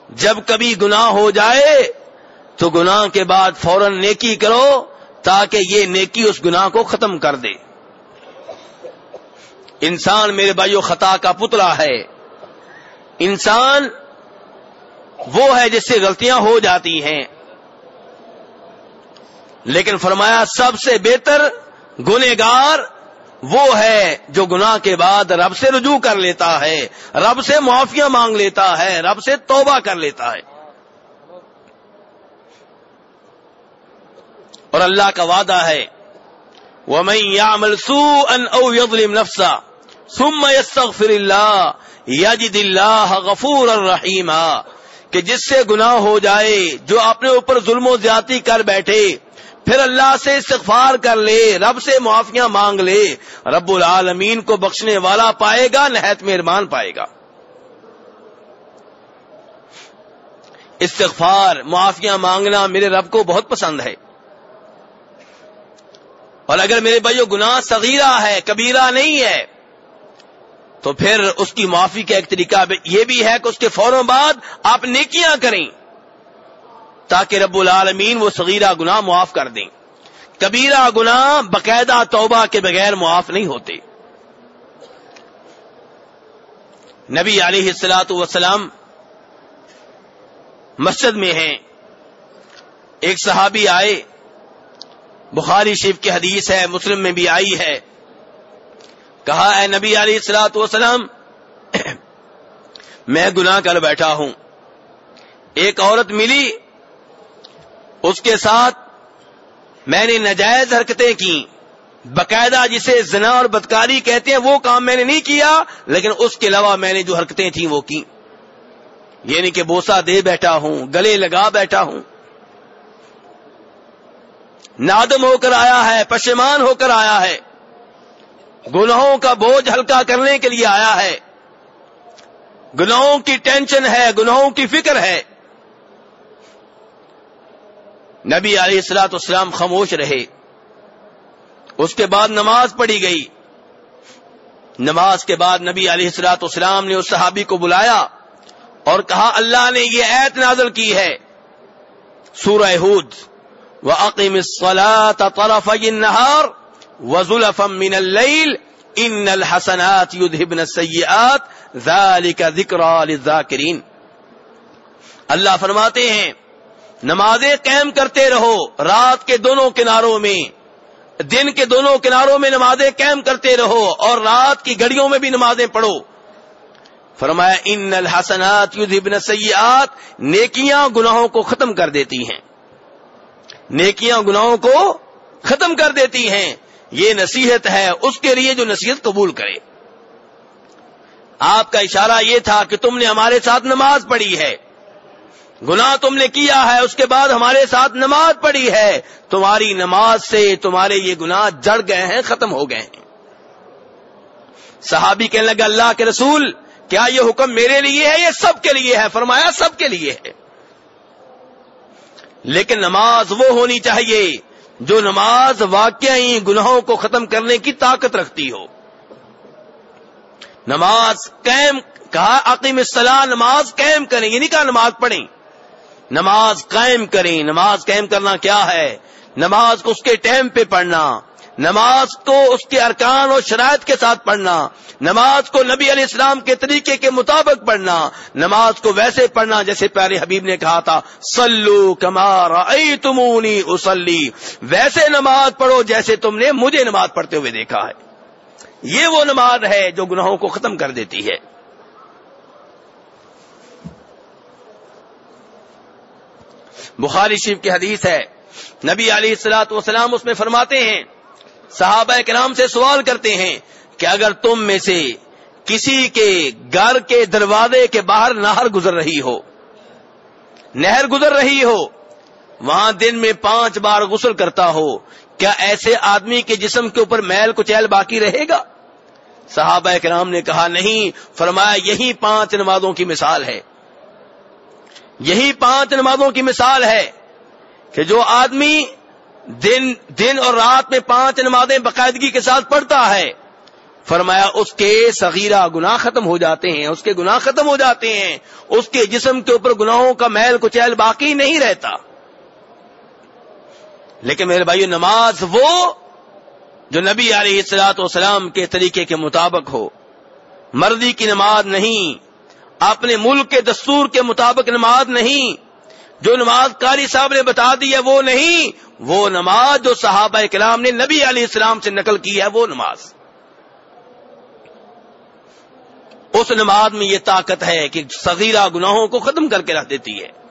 جب کبھی گناہ ہو جائے تو گناہ کے بعد فوراً نیکی کرو تاکہ یہ نیکی اس گناہ کو ختم کر دے. انسان میرے بھائیو خطا کا پتلا ہے. انسان وہ ہے جس سے غلطیاں ہو جاتی ہیں، لیکن فرمایا سب سے بہتر گنہگار وہ ہے جو گناہ کے بعد رب سے رجوع کر لیتا ہے، رب سے معافیاں مانگ لیتا ہے، رب سے توبہ کر لیتا ہے. اور اللہ کا وعدہ ہے وَمَن يَعْمَلْ سُوءًا أَوْ يَظْلِمْ نَفْسَهُ ثُمَّ يَسْتَغْفِرِ اللَّهَ يَجِدِ اللَّهَ غَفُورًا رَحِيمًا، کہ جس سے گناہ ہو جائے، جو اپنے اوپر ظلم و زیادتی کر بیٹھے، پھر اللہ سے استغفار کر لے، رب سے معافیاں مانگ لے، رب العالمین کو بخشنے والا پائے گا، نہایت مہربان پائے گا. استغفار، معافیاں مانگنا میرے رب کو بہت پسند ہے. اور اگر میرے بھائیو گناہ صغیرہ ہے، کبیرہ نہیں ہے، تو پھر اس کی معافی کا ایک طریقہ یہ بھی ہے کہ اس کے فوراً بعد آپ نیکیاں کریں تاکہ رب العالمین وہ صغیرہ گناہ معاف کر دیں. کبیرہ گناہ باقاعدہ توبہ کے بغیر معاف نہیں ہوتے. نبی علیہ الصلوۃ والسلام مسجد میں ہیں، ایک صحابی آئے، بخاری شریف کی حدیث ہے، مسلم میں بھی آئی ہے. کہا اے نبی علیہ الصلوۃ والسلام، میں گناہ کر بیٹھا ہوں. ایک عورت ملی، اس کے ساتھ میں نے ناجائز حرکتیں کی، باقاعدہ جسے زنا اور بدکاری کہتے ہیں وہ کام میں نے نہیں کیا، لیکن اس کے علاوہ میں نے جو حرکتیں تھیں وہ کی. یعنی کہ بوسہ دے بیٹھا ہوں، گلے لگا بیٹھا ہوں. نادم ہو کر آیا ہے، پشیمان ہو کر آیا ہے، گناہوں کا بوجھ ہلکا کرنے کے لیے آیا ہے، گناہوں کی ٹینشن ہے، گناہوں کی فکر ہے. نبی علیہ الصلوۃ والسلام خاموش رہے. اس کے بعد نماز پڑھی گئی. نماز کے بعد نبی علیہ الصلوۃ والسلام نے اس صحابی کو بلایا اور کہا اللہ نے یہ آیت نازل کی ہے، سورہ ہود، وَأَقِمِ الصَّلَاةَ طَرَفَيِ النَّهَارِ وَزُلَفًا مِّنَ اللَّيْلِ إِنَّ الْحَسَنَاتِ يُذْهِبْنَ السَّيِّئَاتِ ذَلِكَ ذِكْرَىٰ لِلذَّاكِرِينَ. اللہ فرماتے ہیں نمازیں قائم کرتے رہو، رات کے دونوں کناروں میں، دن کے دونوں کناروں میں نمازیں قائم کرتے رہو، اور رات کی گھڑیوں میں بھی نمازیں پڑھو. فرمایا ان الحسنات یذھبن السیئات، نیکیاں گناہوں کو ختم کر دیتی ہیں، نیکیاں گناہوں کو ختم کر دیتی ہیں. یہ نصیحت ہے اس کے لیے جو نصیحت قبول کرے. آپ کا اشارہ یہ تھا کہ تم نے ہمارے ساتھ نماز پڑھی ہے، گناہ تم نے کیا ہے، اس کے بعد ہمارے ساتھ نماز پڑھی ہے، تمہاری نماز سے تمہارے یہ گناہ جڑ گئے ہیں، ختم ہو گئے ہیں. صحابی کہنے لگا اللہ کے رسول کیا یہ حکم میرے لیے ہے، یہ سب کے لیے ہے؟ فرمایا سب کے لیے ہے، لیکن نماز وہ ہونی چاہیے جو نماز واقعی گناہوں کو ختم کرنے کی طاقت رکھتی ہو. نماز قائم، کہا اقیم الصلاۃ، نماز قائم کریں، یہ نہیں کہا نماز پڑھیں، نماز قائم کریں. نماز قائم کرنا کیا ہے؟ نماز کو اس کے ٹائم پہ پڑھنا، نماز کو اس کے ارکان اور شرائط کے ساتھ پڑھنا، نماز کو نبی علیہ السلام کے طریقے کے مطابق پڑھنا، نماز کو ویسے پڑھنا جیسے پیارے حبیب نے کہا تھا صلو کما رأیتمونی اصلی، ویسے نماز پڑھو جیسے تم نے مجھے نماز پڑھتے ہوئے دیکھا ہے. یہ وہ نماز ہے جو گناہوں کو ختم کر دیتی ہے. بخاری شریف کی حدیث ہے، نبی علیہ الصلوۃ والسلام اس میں فرماتے ہیں، صحابہ کرام سے سوال کرتے ہیں کہ اگر تم میں سے کسی کے گھر کے دروازے کے باہر نہر گزر رہی ہو، نہر گزر رہی ہو، وہاں دن میں 5 بار غسل کرتا ہو، کیا ایسے آدمی کے جسم کے اوپر میل کچیل باقی رہے گا؟ صحابہ کرام نے کہا نہیں. فرمایا یہی 5 نمازوں کی مثال ہے، یہی 5 نمازوں کی مثال ہے کہ جو آدمی دن اور رات میں 5 نمازیں باقاعدگی کے ساتھ پڑھتا ہے، فرمایا اس کے صغیرہ گناہ ختم ہو جاتے ہیں، اس کے گناہ ختم ہو جاتے ہیں، اس کے جسم کے اوپر گناہوں کا میل کچیل باقی نہیں رہتا۔ لیکن میرے بھائیو، نماز وہ جو نبی علیہ الصلوۃ والسلام کے طریقے کے مطابق ہو، مرضی کی نماز نہیں، اپنے ملک کے دستور کے مطابق نماز نہیں، جو نماز قاری صاحب نے بتا دی ہے وہ نہیں، وہ نماز جو صحابہ کرام نے نبی علیہ السلام سے نقل کی ہے وہ نماز۔ اس نماز میں یہ طاقت ہے کہ صغیرہ گناہوں کو ختم کر کے رکھ دیتی ہے۔